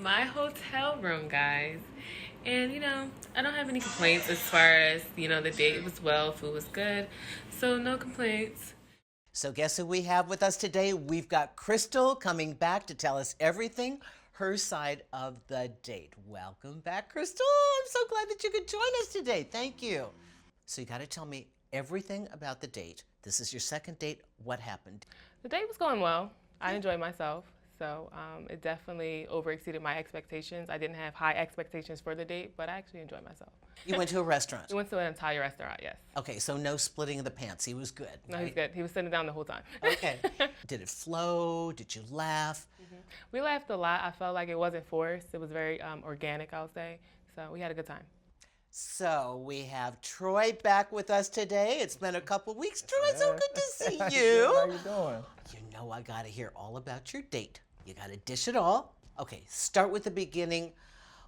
my hotel room, guys. And, I don't have any complaints as far as, the date was well, food was good. So, no complaints. So guess who we have with us today? We've got Krystal coming back to tell us everything, her side of the date. Welcome back, Krystal. I'm so glad that you could join us today. Thank you. So you got to tell me everything about the date. This is your second date. What happened? The date was going well. I enjoyed myself. So it definitely overexceeded my expectations. I didn't have high expectations for the date, but I actually enjoyed myself. You went to a restaurant? We went to an entire restaurant, yes. Okay, so no splitting of the pants. He was good. No, right? he's good. He was sitting down the whole time. Okay. Did it flow? Did you laugh? Mm-hmm. We laughed a lot. I felt like it wasn't forced. It was very organic, I'll say. So we had a good time. So we have Troy back with us today. It's been a couple weeks. Troy, so good to see you. How you doing? You know I got to hear all about your date. You got to dish it all. Okay, start with the beginning.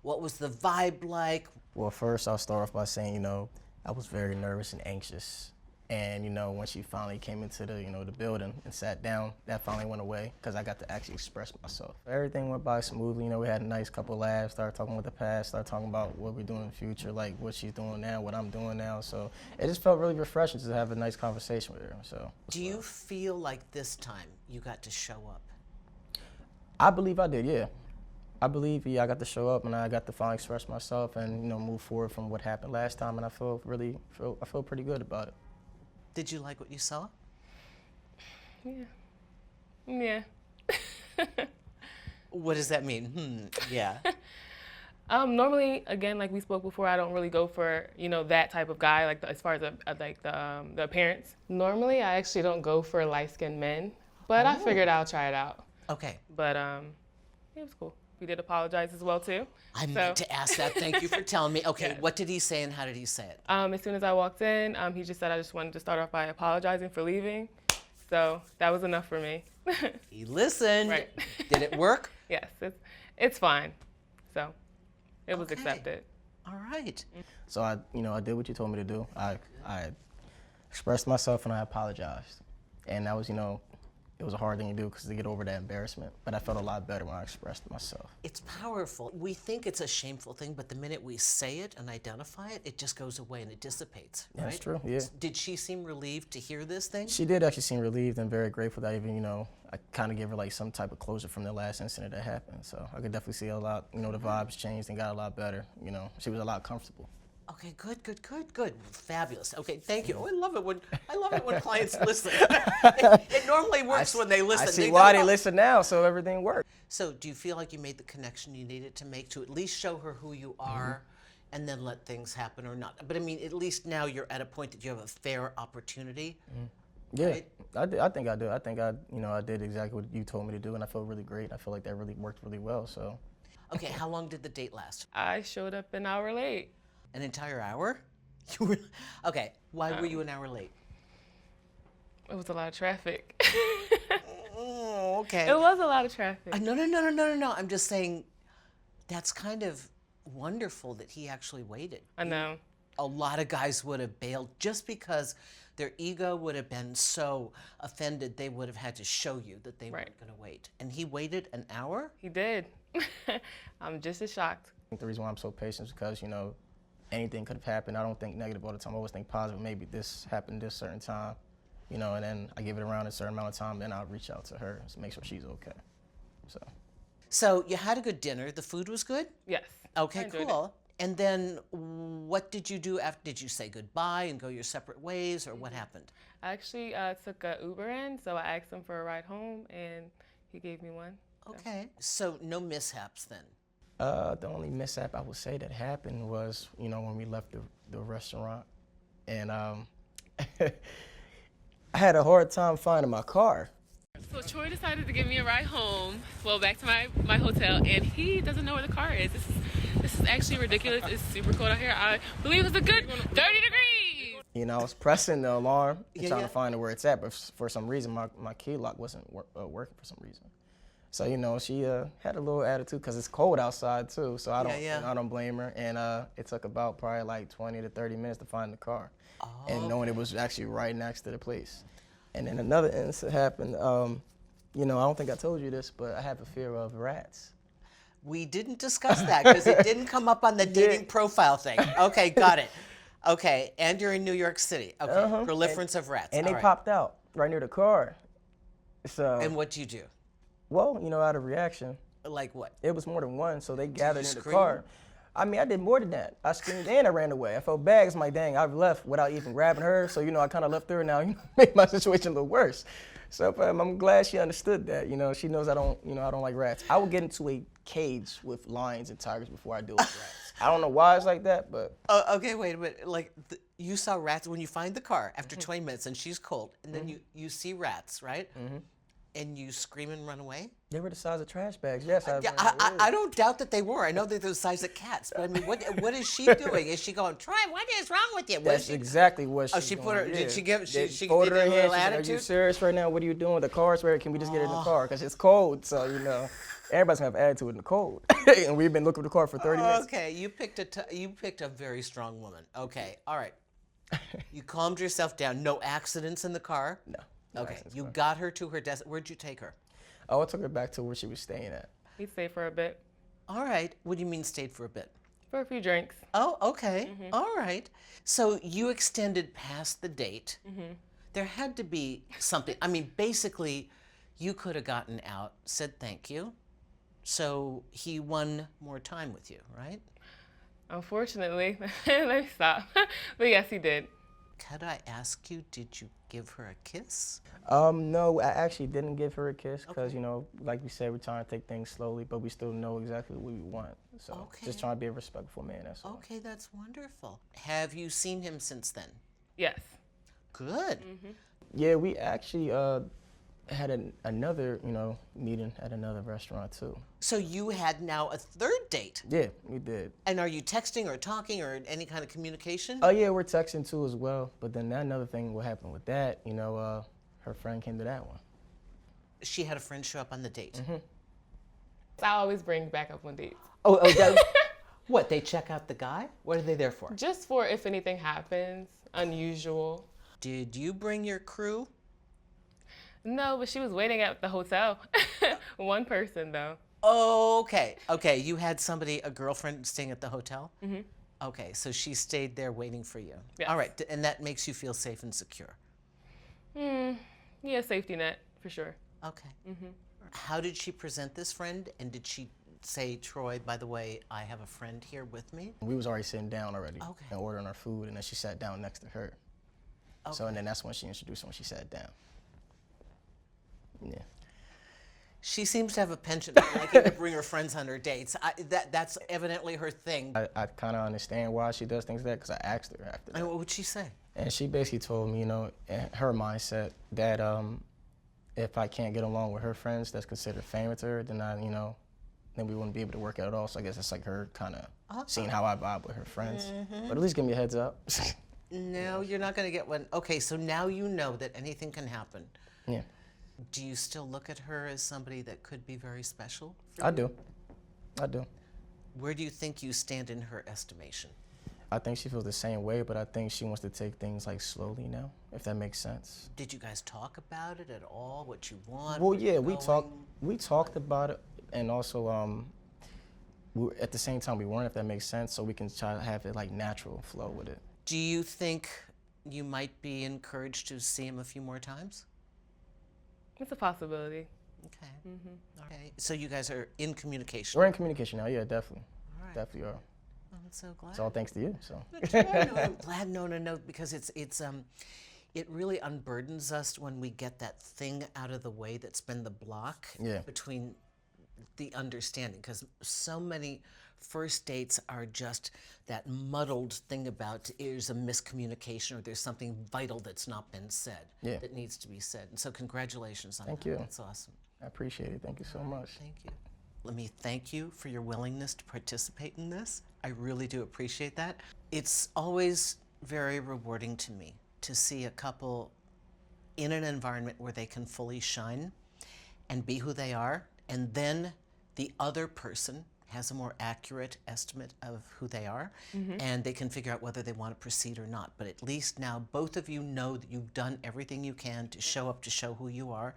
What was the vibe like? Well, first I'll start off by saying, I was very nervous and anxious. And, when she finally came into the building and sat down, that finally went away because I got to actually express myself. Everything went by smoothly. We had a nice couple laughs, started talking with the past, started talking about what we're doing in the future, like what she's doing now, what I'm doing now. So it just felt really refreshing to have a nice conversation with her. So. Do you feel like this time you got to show up? I believe I did, yeah. I believe, I got to show up and I got to finally express myself and, move forward from what happened last time, and I feel pretty good about it. Did you like what you saw? Yeah. What does that mean? Yeah. Normally, again, like we spoke before, I don't really go for, that type of guy, like as far as the appearance. Normally, I actually don't go for light-skinned men, but I figured I'll try it out. Okay. But it was cool. We did apologize as well, too. I meant to ask that. Thank you for telling me. Okay, yes. What did he say and how did he say it? As soon as I walked in, he just said I just wanted to start off by apologizing for leaving. So that was enough for me. He listened. Right. Did it work? Yes, it's fine. So it was accepted. All right. So I did what you told me to do. I expressed myself and I apologized. And that was, it was a hard thing to do because to get over that embarrassment, but I felt a lot better when I expressed myself. It's powerful. We think it's a shameful thing, but the minute we say it and identify it, it just goes away and it dissipates, right? That's true, yeah. Did she seem relieved to hear this thing? She did actually seem relieved and very grateful that even, I kind of gave her like some type of closure from the last incident that happened. So I could definitely see a lot, the vibes changed and got a lot better. She was a lot comfortable. Okay, good. Fabulous. Okay, thank you. Oh, I love it when clients listen. It normally works when they listen. I see why they listen now, so everything worked. So do you feel like you made the connection you needed to make to at least show her who you are and then let things happen or not? But I mean, at least now you're at a point that you have a fair opportunity. Yeah, right? I think I do. I think I did exactly what you told me to do, and I feel really great. I feel like that really worked really well, so. Okay, how long did the date last? I showed up an hour late. An entire hour? Okay, why were you an hour late? It was a lot of traffic. Oh, okay. It was a lot of traffic. No. I'm just saying that's kind of wonderful that he actually waited. I know. A lot of guys would have bailed just because their ego would have been so offended they would have had to show you that they weren't going to wait. And he waited an hour? He did. I'm just as shocked. I think the reason why I'm so patient is because, anything could have happened. I don't think negative all the time. I always think positive. Maybe this happened this certain time, and then I give it around a certain amount of time, then I'll reach out to her to make sure she's okay. So you had a good dinner. The food was good? Yes. Okay, cool. And then what did you do after? Did you say goodbye and go your separate ways, or what happened? I actually took an Uber in, so I asked him for a ride home, and he gave me one. Okay. So no mishaps then? The only mishap I would say that happened was, when we left the restaurant, and I had a hard time finding my car. So Troy decided to give me a ride home, back to my hotel, and he doesn't know where the car is. This is actually ridiculous. It's super cold out here. I believe it's a good 30 degrees. I was pressing the alarm and trying to find where it's at, but for some reason my key lock wasn't working for some reason. So, she had a little attitude because it's cold outside too. So I don't blame her. And it took about probably like 20 to 30 minutes to find the car. And knowing it was actually right next to the place. And then another incident happened. I don't think I told you this, but I have a fear of rats. We didn't discuss that because it didn't come up on the dating profile thing. Okay, got it. Okay, and you're in New York City. Okay, proliferance of rats. And All they right. popped out right near the car. So, And what do you do? well, out of reaction, Like what? it was more than one, so they gathered in the scream? car. I mean, I did more than that. I screamed and I ran away. I felt bad. It's like, dang, I've left without even grabbing her. So, I kind of left her now, made my situation a little worse. So I'm glad she understood that. She knows I don't like rats. I will get into a cage with lions and tigers before I deal with rats. I don't know why it's like that, but. Okay, wait a minute. Like, you saw rats when you find the car after 20 minutes and she's cold, and then you see rats, right? And you scream and run away? They were the size of trash bags. Yes, Yeah, I don't doubt that they were. I know they're the size of cats, but I mean, what is she doing? Is she going, Troy, what is wrong with you? That's exactly what she. Oh, she put her. Did she give? She folded gave her her a hand. little She's like, are you attitude. serious right now? What are you doing? The car's ready. Can we just get in the car? Because it's cold. So everybody's gonna have attitude in the cold. And we've been looking for the car for 30 minutes. Okay, you picked a very strong woman. Okay, all right. You calmed yourself down. No accidents in the car. No. Okay, you got her to her desk. Where'd you take her? Oh, I took her back to where she was staying at. We stayed for a bit, All right. What do you mean stayed for a bit? for a few drinks. Oh, okay. All right. So you extended past the date. There had to be something. I mean, basically, you could have gotten out, said thank you. So he won more time with you, right? Unfortunately, let me stop. But yes, he did. Could I ask you, did you give her a kiss? No, I actually didn't give her a kiss because, like we said, we're trying to take things slowly, but we still know exactly what we want. So just trying to be a respectful man, that's all. Okay, that's wonderful. Have you seen him since then? Yes. Good. Yeah, we actually had another, meeting at another restaurant too. So you had now a third date. Yeah, we did. And are you texting or talking or any kind of communication? Oh yeah, we're texting too as well. But then another thing what happened with that, her friend came to that one. She had a friend show up on the date. I always bring backup on dates. Oh, what, they check out the guy? What are they there for? Just for if anything happens, unusual. Did you bring your crew? No, but she was waiting at the hotel. One person, though. Okay. Okay, you had a girlfriend staying at the hotel? Okay, so she stayed there waiting for you. Yes. All right, and that makes you feel safe and secure. Yeah, safety net, for sure. Okay. How did she present this friend? And did she say, Troy, by the way, I have a friend here with me? We was already sitting down already Okay. and ordering our food, and then she sat down next to her. So, and then that's when she introduced her when she sat down. Yeah. She seems to have a penchant for liking to bring her friends on her dates. That's evidently her thing. I kind of understand why she does things like that because I asked her after that. And what would she say? And she basically told me, in her mindset that if I can't get along with her friends that's considered famous to her, then then we wouldn't be able to work out at all. So I guess it's like her kind of seeing how I vibe with her friends. But at least give me a heads up. No, you're not going to get one. Okay, so now you know that anything can happen. Yeah, Do you still look at her as somebody that could be very special for I you? do. Where do you think you stand in her estimation? I think she feels the same way, but I think she wants to take things like slowly now, if that makes sense. Did you guys talk about it at all? What you want? Well, where yeah, you're we going? talked about it, and also at the same time we weren't, if that makes sense, so we can try to have it like natural flow with it. Do you think you might be encouraged to see him a few more times? It's a possibility. Okay. Okay. So you guys are in communication. We're in communication now, yeah, definitely. All right. Definitely are. I'm so glad. It's all thanks to you, so. I'm glad. No, because it really unburdens us when we get that thing out of the way that's been the block between the understanding, because so many first dates are just that muddled thing about there's a miscommunication or there's something vital that's not been said that needs to be said. And so congratulations on that. Thank you. That's awesome. I appreciate it. Thank you so much. Thank you. Let me thank you for your willingness to participate in this. I really do appreciate that. It's always very rewarding to me to see a couple in an environment where they can fully shine and be who they are, and then the other person has a more accurate estimate of who they are, and they can figure out whether they want to proceed or not. But at least now both of you know that you've done everything you can to show up, to show who you are,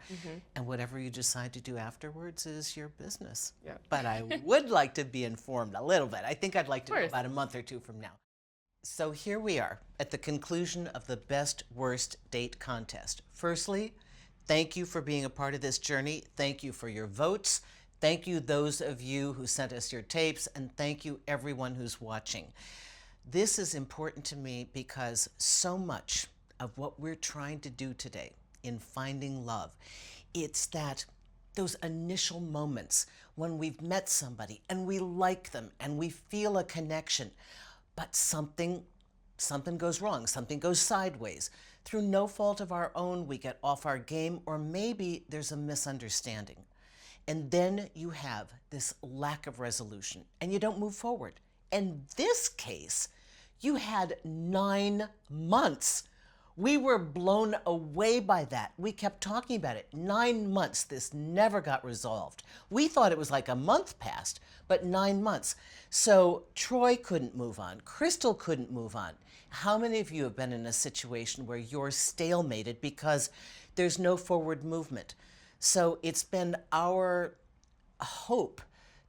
and whatever you decide to do afterwards is your business. Yeah. But I would like to be informed a little bit. I think I'd like to know course. about a month or two from now. So here we are at the conclusion of the Best Worst Date contest. Firstly, thank you for being a part of this journey. Thank you for your votes. Thank you those of you who sent us your tapes, and thank you everyone who's watching. This is important to me because so much of what we're trying to do today in finding love, it's that those initial moments when we've met somebody and we like them and we feel a connection, but something goes wrong, something goes sideways. Through no fault of our own, we get off our game, or maybe there's a misunderstanding. And then you have this lack of resolution and you don't move forward. In this case, you had 9 months. We were blown away by that. We kept talking about it. 9 months, this never got resolved. We thought it was like a month passed, but 9 months. So Troy couldn't move on. Krystal couldn't move on. How many of you have been in a situation where you're stalemated because there's no forward movement? So it's been our hope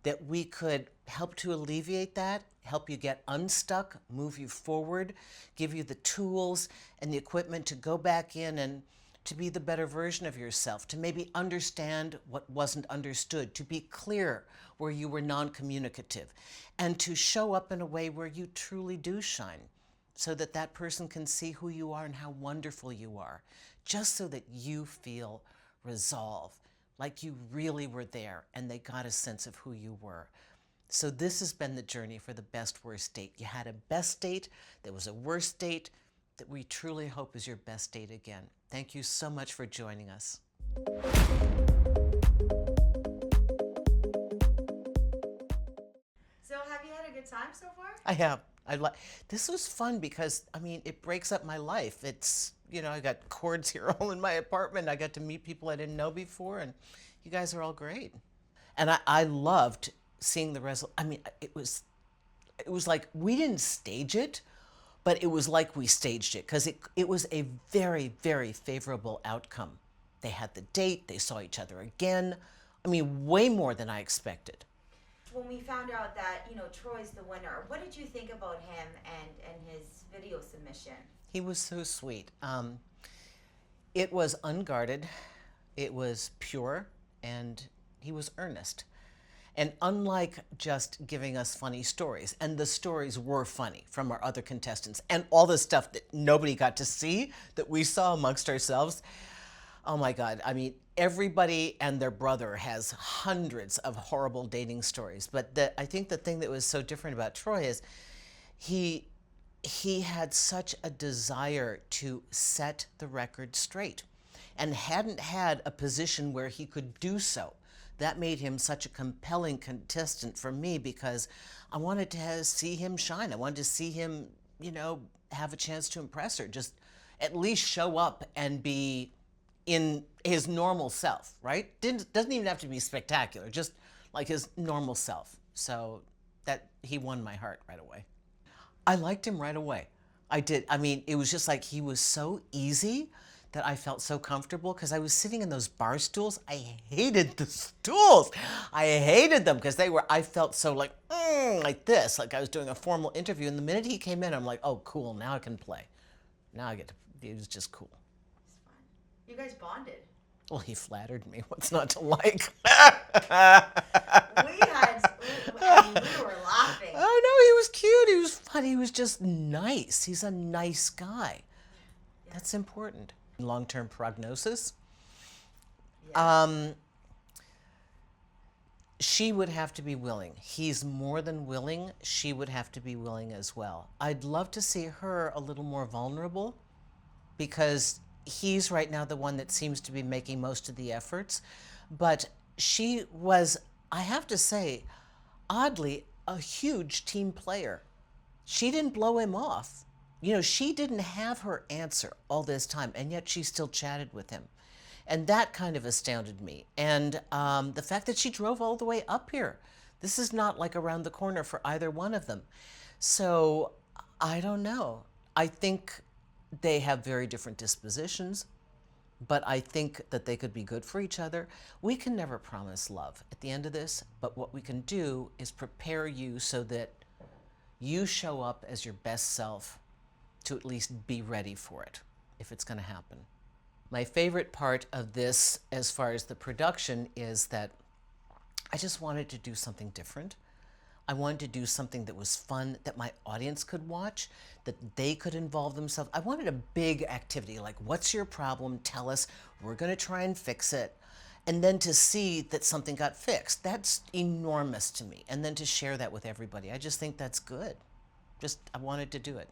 that we could help to alleviate that, help you get unstuck, move you forward, give you the tools and the equipment to go back in and to be the better version of yourself, to maybe understand what wasn't understood, to be clear where you were non-communicative, and to show up in a way where you truly do shine, so that that person can see who you are and how wonderful you are, just so that you feel resolve, like you really were there and they got a sense of who you were. So this has been the journey for the Best Worst Date. You had a best date, there was a worst date that we truly hope is your best date again. Thank you so much for joining us. So have you had a good time so far? I have. This was fun because, I mean, it breaks up my life. It's, you know, I got cords here all in my apartment. I got to meet people I didn't know before, and you guys are all great. And I loved seeing the result. I mean, it was like we didn't stage it, but it was like we staged it because it was a very, very favorable outcome. They had the date, they saw each other again. I mean, way more than I expected. When we found out that, you know, Troy's the winner, what did you think about him and his video submission? He was so sweet. It was unguarded, it was pure, and he was earnest. And unlike just giving us funny stories, and the stories were funny from our other contestants, and all the stuff that nobody got to see that we saw amongst ourselves, oh my God, I mean, everybody and their brother has hundreds of horrible dating stories. But I think the thing that was so different about Troy is he had such a desire to set the record straight and hadn't had a position where he could do so. That made him such a compelling contestant for me because I wanted to see him shine. I wanted to see him, you know, have a chance to impress her, just at least show up and be in his normal self, right? Doesn't even have to be spectacular, just like his normal self. So that he won my heart right away. I liked him right away. I did. I mean, it was just like he was so easy that I felt so comfortable because I was sitting in those bar stools. I hated the stools. I hated them because I felt so like this, like I was doing a formal interview. And the minute he came in, I'm like, oh, cool, now I can play. Now I get to, it was just cool. It's fun. You guys bonded. Well, he flattered me. What's not to like? We were laughing. Oh, no, he was cute. He was fun. He was just nice. He's a nice guy. Yeah. That's important. Long-term prognosis. Yeah. She would have to be willing. He's more than willing. She would have to be willing as well. I'd love to see her a little more vulnerable because he's right now the one that seems to be making most of the efforts. But she was, I have to say, oddly, a huge team player. She didn't blow him off. You know, she didn't have her answer all this time, and yet she still chatted with him. And that kind of astounded me. And the fact that she drove all the way up here, This is not like around the corner for either one of them. So I don't know. I think they have very different dispositions, but I think that they could be good for each other. We can never promise love at the end of this, but what we can do is prepare you so that you show up as your best self to at least be ready for it, if it's going to happen. My favorite part of this, as far as the production, is that I just wanted to do something different. I wanted to do something that was fun, that my audience could watch, that they could involve themselves. I wanted a big activity, like, what's your problem? Tell us. We're going to try and fix it. And then to see that something got fixed, that's enormous to me. And then to share that with everybody, I just think that's good. I wanted to do it.